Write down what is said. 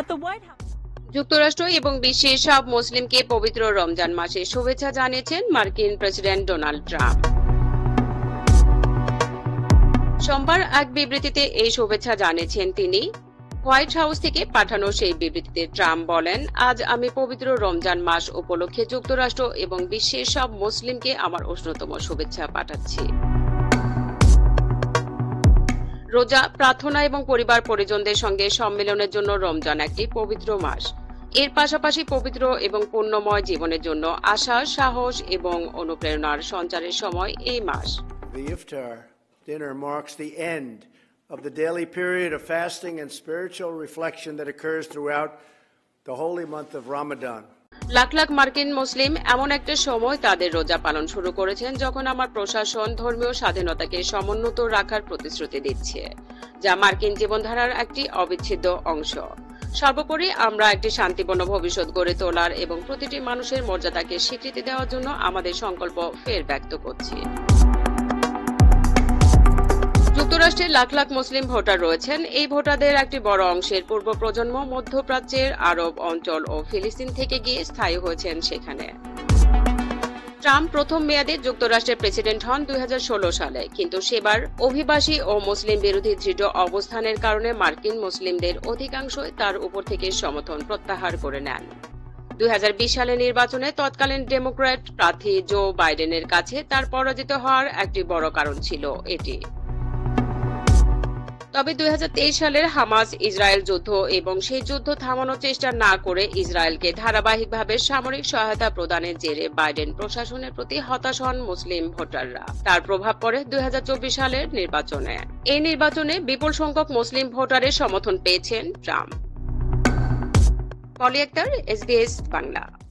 At the White House. যুক্তরাষ্ট্র এবং বিশ্বের সব মুসলিমকে পবিত্র রমজান মাসে শুভেচ্ছা জানিয়েছেন মার্কিন প্রেসিডেন্ট ডোনাল্ড ট্রাম্প। সোমবার এক বিবৃতিতে এই শুভেচ্ছা জানিয়েছেন তিনি। হোয়াইট হাউস থেকে পাঠানো সেই বিবৃতিতে ট্রাম্প বলেন, আজ আমি পবিত্র রমজান মাস উপলক্ষে যুক্তরাষ্ট্র এবং বিশ্বের সব মুসলিমকে আমার উষ্ণতম শুভেচ্ছা পাঠাচ্ছি। রোজা, প্রার্থনা এবং পরিবার পরিজনদের সঙ্গে সম্মেলনের জন্য রমজান একটি পবিত্র মাস। এর পাশাপাশি পবিত্র এবং পুণ্যময় জীবনের জন্য আশা, সাহস এবং অনুপ্রেরণার সঞ্চারের সময় এই মাস। The iftar dinner marks the end of the daily period of fasting and spiritual reflection that occurs throughout the holy month of Ramadan. Lakh lakh মার্কিন মুসলিম এমন একটা সময় তাদের রোজা পালন শুরু করেছেন যখন আমার প্রশাসন ধর্মীয় স্বাধীনতাকে সমুন্নত রাখার প্রতিশ্রুতি দিচ্ছে, যা মার্কিন জীবনধারার একটি অবিচ্ছেদ্য অংশ। সর্বোপরি আমরা একটি শান্তিপূর্ণ ভবিষ্যৎ গড়ে তোলার এবং প্রতিটি মানুষের মর্যাদাকে স্বীকৃতি দেওয়ার জন্য আমাদের সংকল্প ফের ব্যক্ত করছি। যুক্তরাষ্ট্রের লাখ লাখ মুসলিম ভোটার রয়েছেন। এই ভোটারদের একটি বড় অংশের পূর্ব প্রজন্ম মধ্যপ্রাচ্যের আরব অঞ্চল ও ফিলিস্তিন থেকে গিয়ে স্থায়ী হয়েছেন সেখানে। ট্রাম্প প্রথম মেয়াদে যুক্তরাষ্ট্রের প্রেসিডেন্ট হন 2016 সালে, কিন্তু সেবার অভিবাসী ও মুসলিম বিরোধী দৃঢ় অবস্থানের কারণে মার্কিন মুসলিমদের অধিকাংশই তার উপর থেকে সমর্থন প্রত্যাহার করে নেন। 2020 সালের নির্বাচনে তৎকালীন ডেমোক্র্যাট প্রার্থী জো বাইডেনের কাছে তার পরাজিত হওয়ার একটি বড় কারণ ছিল এটি। তবে 2023 সালের হামাস ইসরায়েল যুদ্ধ এবং সেই যুদ্ধ থামানোর চেষ্টা না করে ইসরায়েলকে ধারাবাহিকভাবে সামরিক সহায়তা প্রদানের জেরে বাইডেন প্রশাসনের প্রতি হতাশ হন মুসলিম ভোটাররা। তার প্রভাব পড়ে 2024 সালের নির্বাচনে। এই নির্বাচনে বিপুল সংখ্যক মুসলিম ভোটারের সমর্থন পেয়েছেন ট্রাম্প। পলি আক্তার, SBS বাংলা।